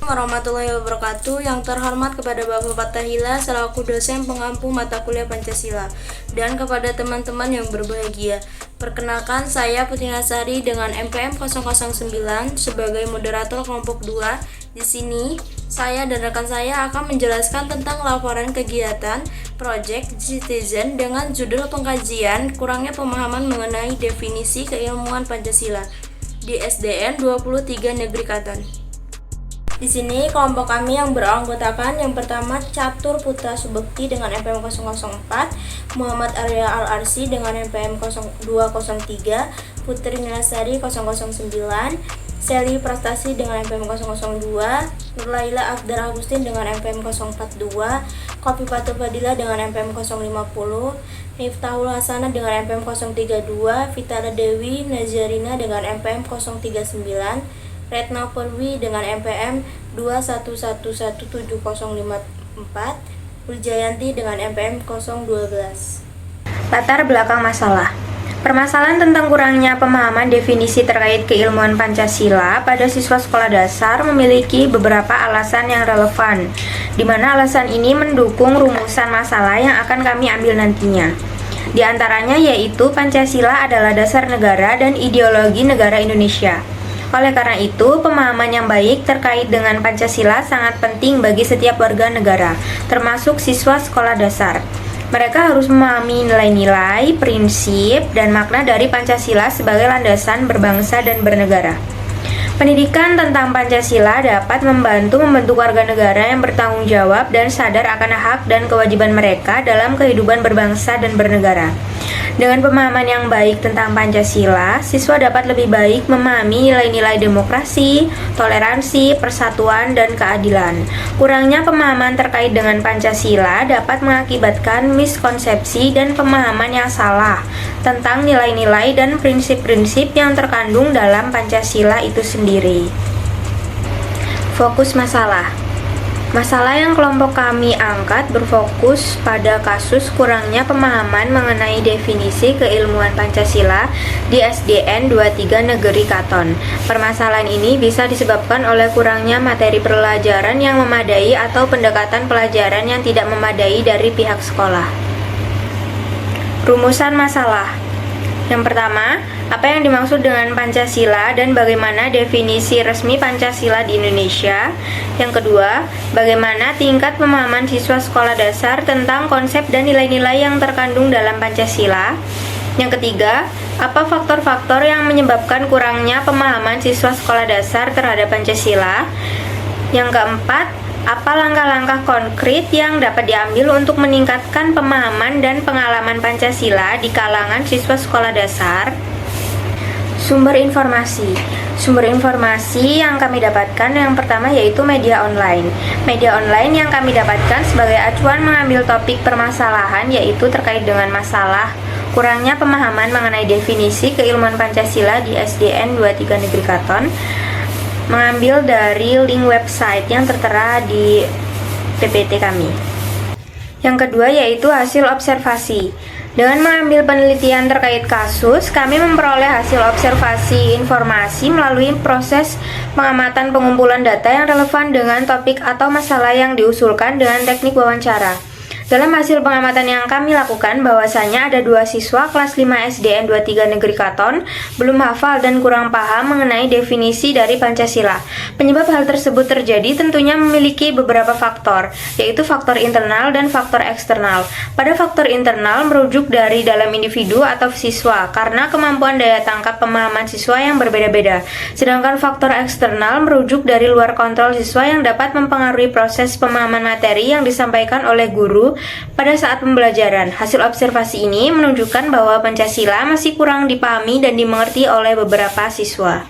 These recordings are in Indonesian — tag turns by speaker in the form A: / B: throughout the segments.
A: Warahmatullahi wabarakatuh. Yang terhormat kepada Bapak Fatahila selaku dosen pengampu mata kuliah Pancasila dan kepada teman-teman yang berbahagia. Perkenalkan, saya Putri Nasari dengan MPM 009 sebagai moderator kelompok 2. Di sini saya dan rekan saya akan menjelaskan tentang laporan kegiatan Project Citizen dengan judul pengkajian kurangnya pemahaman mengenai definisi keilmuan Pancasila di SDN 23 Negeri Katon. Di sini kelompok kami yang beranggotakan yang pertama Catur Putra Subekti dengan MPM 004, Muhammad Arya Al-Arsi dengan MPM 0203, Putri Nilasari 009, Seli Prastasi dengan MPM 002, Nurlaila Afdar Agustin dengan MPM 042, Kopi Patu Fadila dengan MPM 050, Miftahul Hasanah dengan MPM 032, Vitara Dewi Nazarina dengan MPM 039, Retna Purwi dengan MPM 2111704, Uljayanti dengan MPM 012.
B: Latar belakang masalah. Permasalahan tentang kurangnya pemahaman definisi terkait keilmuan Pancasila pada siswa sekolah dasar memiliki beberapa alasan yang relevan, di mana alasan ini mendukung rumusan masalah yang akan kami ambil nantinya. Di antaranya yaitu Pancasila adalah dasar negara dan ideologi negara Indonesia. Oleh karena itu, pemahaman yang baik terkait dengan Pancasila sangat penting bagi setiap warga negara, termasuk siswa sekolah dasar. Mereka harus memahami nilai-nilai, prinsip, dan makna dari Pancasila sebagai landasan berbangsa dan bernegara. Pendidikan tentang Pancasila dapat membantu membentuk warga negara yang bertanggung jawab dan sadar akan hak dan kewajiban mereka dalam kehidupan berbangsa dan bernegara. Dengan pemahaman yang baik tentang Pancasila, siswa dapat lebih baik memahami nilai-nilai demokrasi, toleransi, persatuan, dan keadilan. Kurangnya pemahaman terkait dengan Pancasila dapat mengakibatkan miskonsepsi dan pemahaman yang salah tentang nilai-nilai dan prinsip-prinsip yang terkandung dalam Pancasila itu sendiri. Fokus masalah. Masalah yang kelompok kami angkat berfokus pada kasus kurangnya pemahaman mengenai definisi keilmuan Pancasila di SDN 23 Negeri Katon. Permasalahan ini bisa disebabkan oleh kurangnya materi pelajaran yang memadai atau pendekatan pelajaran yang tidak memadai dari pihak sekolah. Rumusan masalah. Yang pertama, apa yang dimaksud dengan Pancasila dan bagaimana definisi resmi Pancasila di Indonesia? Yang kedua, bagaimana tingkat pemahaman siswa sekolah dasar tentang konsep dan nilai-nilai yang terkandung dalam Pancasila? Yang ketiga, apa faktor-faktor yang menyebabkan kurangnya pemahaman siswa sekolah dasar terhadap Pancasila? Yang keempat, apa langkah-langkah konkret yang dapat diambil untuk meningkatkan pemahaman dan pengalaman Pancasila di kalangan siswa sekolah dasar? Sumber informasi. Sumber informasi yang kami dapatkan yang pertama yaitu media online. Media online yang kami dapatkan sebagai acuan mengambil topik permasalahan yaitu terkait dengan masalah kurangnya pemahaman mengenai definisi keilmuan Pancasila di SDN 23 Negeri Katon, mengambil dari link website yang tertera di PPT kami. Yang kedua yaitu hasil observasi. Dengan mengambil penelitian terkait kasus, kami memperoleh hasil observasi informasi melalui proses pengamatan pengumpulan data yang relevan dengan topik atau masalah yang diusulkan dengan teknik wawancara. Dalam hasil pengamatan yang kami lakukan, bahwasanya ada 2 siswa kelas 5 SDN 23 Negeri Katon belum hafal dan kurang paham mengenai definisi dari Pancasila. Penyebab hal tersebut terjadi tentunya memiliki beberapa faktor, yaitu faktor internal dan faktor eksternal. Pada faktor internal merujuk dari dalam individu atau siswa, karena kemampuan daya tangkap pemahaman siswa yang berbeda-beda. Sedangkan faktor eksternal merujuk dari luar kontrol siswa yang dapat mempengaruhi proses pemahaman materi yang disampaikan oleh guru pada saat pembelajaran. Hasil observasi ini menunjukkan bahwa Pancasila masih kurang dipahami dan dimengerti oleh beberapa siswa.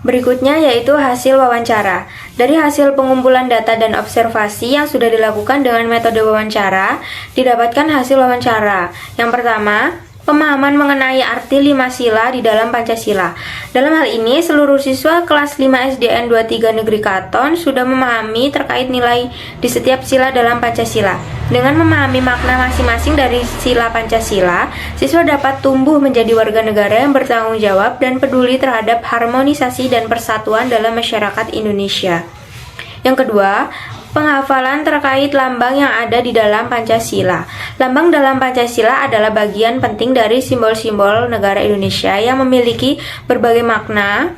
B: Berikutnya yaitu hasil wawancara. Dari hasil pengumpulan data dan observasi yang sudah dilakukan dengan metode wawancara, didapatkan hasil wawancara. Yang pertama, pemahaman mengenai arti 5 sila di dalam Pancasila. Dalam hal ini, seluruh siswa kelas 5 SDN 23 Negeri Katon sudah memahami terkait nilai di setiap sila dalam Pancasila. Dengan memahami makna masing-masing dari sila Pancasila, siswa dapat tumbuh menjadi warga negara yang bertanggung jawab dan peduli terhadap harmonisasi dan persatuan dalam masyarakat Indonesia. Yang kedua, penghafalan terkait lambang yang ada di dalam Pancasila. Lambang dalam Pancasila adalah bagian penting dari simbol-simbol negara Indonesia yang memiliki berbagai makna.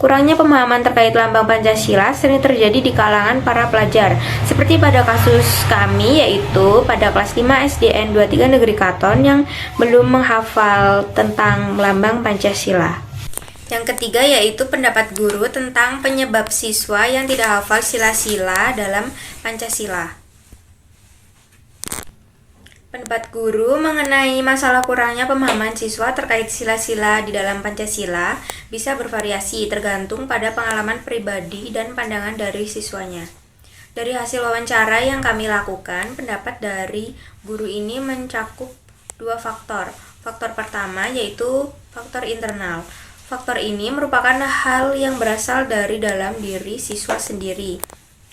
B: Kurangnya pemahaman terkait lambang Pancasila sering terjadi di kalangan para pelajar, seperti pada kasus kami, yaitu pada kelas 5 SDN 23 Negeri Katon yang belum menghafal tentang lambang Pancasila. Yang ketiga yaitu pendapat guru tentang penyebab siswa yang tidak hafal sila-sila dalam Pancasila. Pendapat guru mengenai masalah kurangnya pemahaman siswa terkait sila-sila di dalam Pancasila bisa bervariasi tergantung pada pengalaman pribadi dan pandangan dari siswanya. Dari hasil wawancara yang kami lakukan, pendapat dari guru ini mencakup 2 faktor. Faktor pertama yaitu faktor internal. Faktor ini merupakan hal yang berasal dari dalam diri siswa sendiri,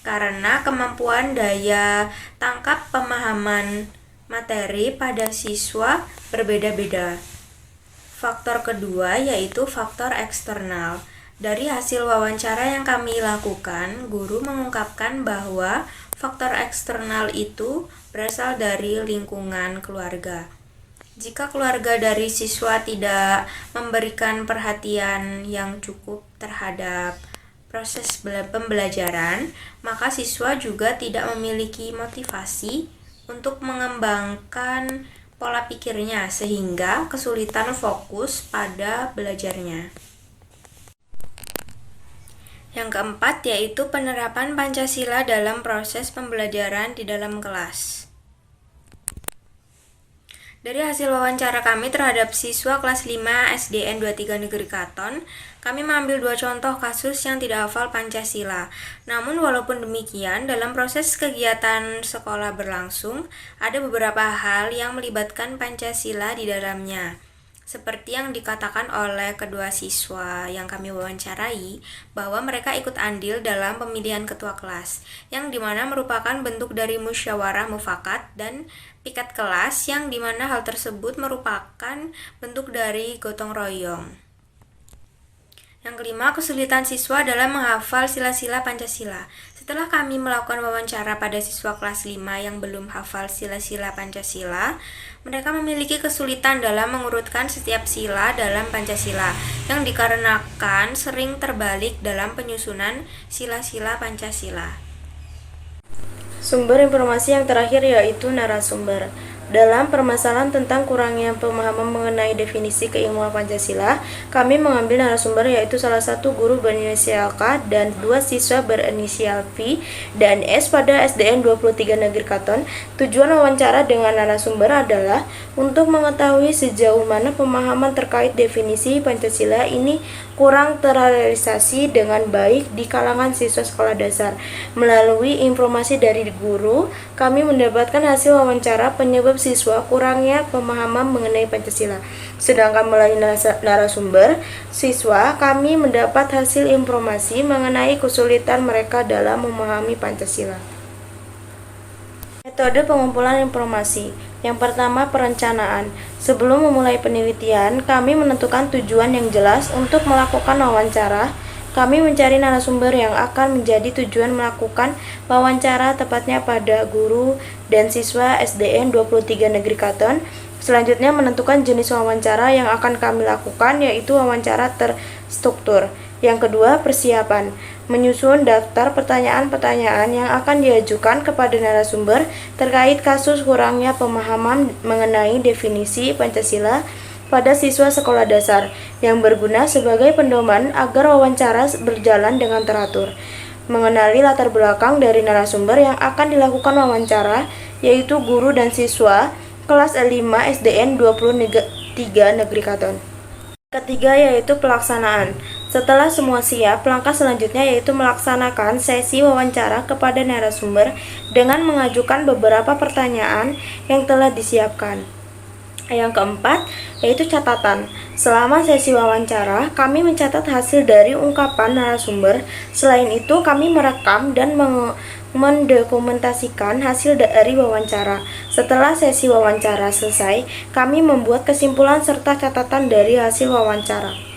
B: karena kemampuan daya tangkap pemahaman materi pada siswa berbeda-beda. Faktor kedua yaitu faktor eksternal. Dari hasil wawancara yang kami lakukan, guru mengungkapkan bahwa faktor eksternal itu berasal dari lingkungan keluarga. Jika keluarga dari siswa tidak memberikan perhatian yang cukup terhadap proses pembelajaran, maka siswa juga tidak memiliki motivasi untuk mengembangkan pola pikirnya sehingga kesulitan fokus pada belajarnya. Yang keempat yaitu penerapan Pancasila dalam proses pembelajaran di dalam kelas. Dari hasil wawancara kami terhadap siswa kelas 5 SDN 23 Negeri Katon, kami mengambil 2 contoh kasus yang tidak hafal Pancasila. Namun walaupun demikian, dalam proses kegiatan sekolah berlangsung, ada beberapa hal yang melibatkan Pancasila di dalamnya. Seperti yang dikatakan oleh kedua siswa yang kami wawancarai, bahwa mereka ikut andil dalam pemilihan ketua kelas, yang dimana merupakan bentuk dari musyawarah mufakat dan piket kelas, yang dimana hal tersebut merupakan bentuk dari gotong royong. Yang kelima, kesulitan siswa dalam menghafal sila-sila Pancasila. Setelah kami melakukan wawancara pada siswa kelas 5 yang belum hafal sila-sila Pancasila, mereka memiliki kesulitan dalam mengurutkan setiap sila dalam Pancasila, yang dikarenakan sering terbalik dalam penyusunan sila-sila Pancasila.
A: Sumber informasi yang terakhir yaitu narasumber. Dalam permasalahan tentang kurangnya pemahaman mengenai definisi keilmuan Pancasila, kami mengambil narasumber yaitu salah satu guru berinisial K dan 2 siswa berinisial V dan S pada SDN 23 Negeri Katon. Tujuan wawancara dengan narasumber adalah untuk mengetahui sejauh mana pemahaman terkait definisi Pancasila ini kurang terrealisasi dengan baik di kalangan siswa sekolah dasar. Melalui informasi dari guru, kami mendapatkan hasil wawancara penyebab siswa kurangnya pemahaman mengenai Pancasila. Sedangkan melalui narasumber siswa, kami mendapat hasil informasi mengenai kesulitan mereka dalam memahami Pancasila. Metode pengumpulan informasi. Yang pertama, perencanaan. Sebelum memulai penelitian, kami menentukan tujuan yang jelas untuk melakukan wawancara. Kami mencari narasumber yang akan menjadi tujuan melakukan wawancara, tepatnya pada guru dan siswa SDN 23 Negeri Katon. Selanjutnya menentukan jenis wawancara yang akan kami lakukan, yaitu wawancara terstruktur. Yang kedua, persiapan. Menyusun daftar pertanyaan-pertanyaan yang akan diajukan kepada narasumber terkait kasus kurangnya pemahaman mengenai definisi Pancasila pada siswa sekolah dasar, yang berguna sebagai pedoman agar wawancara berjalan dengan teratur. Mengenali latar belakang dari narasumber yang akan dilakukan wawancara, yaitu guru dan siswa kelas 5 SDN 23 Negeri Katon. Ketiga yaitu pelaksanaan. Setelah semua siap, langkah selanjutnya yaitu melaksanakan sesi wawancara kepada narasumber dengan mengajukan beberapa pertanyaan yang telah disiapkan. Yang keempat, yaitu catatan. Selama sesi wawancara, kami mencatat hasil dari ungkapan narasumber. Selain itu, kami merekam dan mendokumentasikan hasil dari wawancara. Setelah sesi wawancara selesai, kami membuat kesimpulan serta catatan dari hasil wawancara.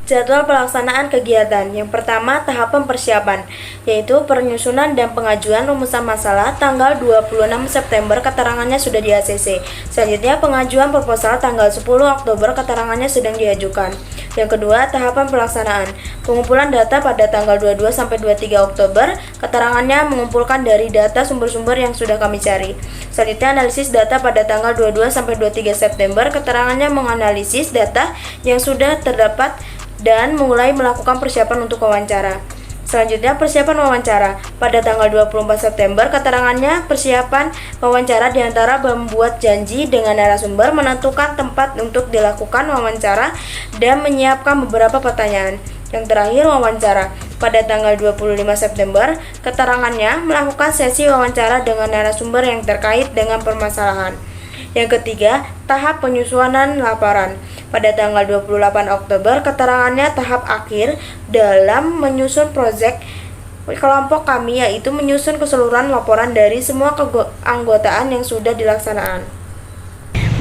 A: Jadwal pelaksanaan kegiatan. Yang pertama, tahapan persiapan, yaitu penyusunan dan pengajuan rumusan masalah tanggal 26 September, keterangannya sudah di ACC. Selanjutnya, pengajuan proposal tanggal 10 Oktober, keterangannya sedang diajukan. Yang kedua, tahapan pelaksanaan. Pengumpulan data pada tanggal 22 sampai 23 Oktober, keterangannya mengumpulkan dari data sumber-sumber yang sudah kami cari. Selanjutnya, analisis data pada tanggal 22 sampai 23 September, keterangannya menganalisis data yang sudah terdapat dan mulai melakukan persiapan untuk wawancara. Selanjutnya, persiapan wawancara. Pada tanggal 24 September, keterangannya persiapan wawancara diantara membuat janji dengan narasumber, menentukan tempat untuk dilakukan wawancara, dan menyiapkan beberapa pertanyaan. Yang terakhir, wawancara. Pada tanggal 25 September, keterangannya melakukan sesi wawancara dengan narasumber yang terkait dengan permasalahan. Yang ketiga, tahap penyusunan laporan. Pada tanggal 28 Oktober, keterangannya tahap akhir dalam menyusun proyek kelompok kami, yaitu menyusun keseluruhan laporan dari semua keanggotaan yang sudah dilaksanakan.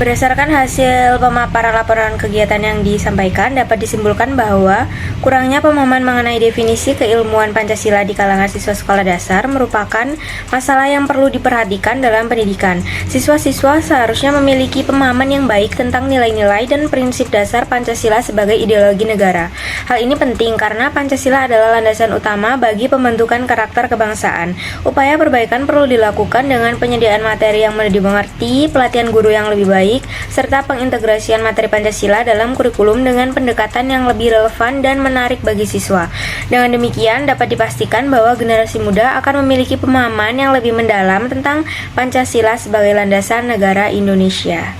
B: Berdasarkan hasil pemaparan laporan kegiatan yang disampaikan, dapat disimpulkan bahwa kurangnya pemahaman mengenai definisi keilmuan Pancasila di kalangan siswa sekolah dasar merupakan masalah yang perlu diperhatikan dalam pendidikan. Siswa-siswa seharusnya memiliki pemahaman yang baik tentang nilai-nilai dan prinsip dasar Pancasila sebagai ideologi negara. Hal ini penting karena Pancasila adalah landasan utama bagi pembentukan karakter kebangsaan. Upaya perbaikan perlu dilakukan dengan penyediaan materi yang mudah dimengerti, pelatihan guru yang lebih baik, serta pengintegrasian materi Pancasila dalam kurikulum dengan pendekatan yang lebih relevan dan menarik bagi siswa. Dengan demikian, dapat dipastikan bahwa generasi muda akan memiliki pemahaman yang lebih mendalam tentang Pancasila sebagai landasan negara Indonesia.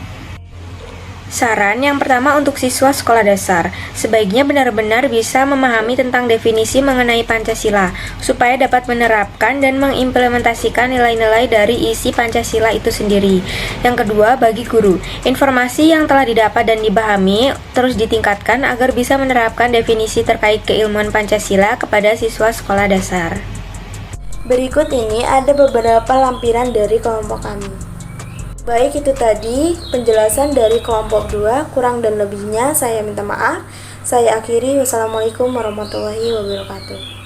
B: Saran yang pertama untuk siswa sekolah dasar, sebaiknya benar-benar bisa memahami tentang definisi mengenai Pancasila, supaya dapat menerapkan dan mengimplementasikan nilai-nilai dari isi Pancasila itu sendiri. Yang kedua, bagi guru, informasi yang telah didapat dan dipahami terus ditingkatkan agar bisa menerapkan definisi terkait keilmuan Pancasila kepada siswa sekolah dasar.
A: Berikut ini ada beberapa lampiran dari kelompok kami. Baik, itu tadi penjelasan dari kelompok 2, kurang dan lebihnya saya minta maaf. Saya akhiri, wassalamualaikum warahmatullahi wabarakatuh.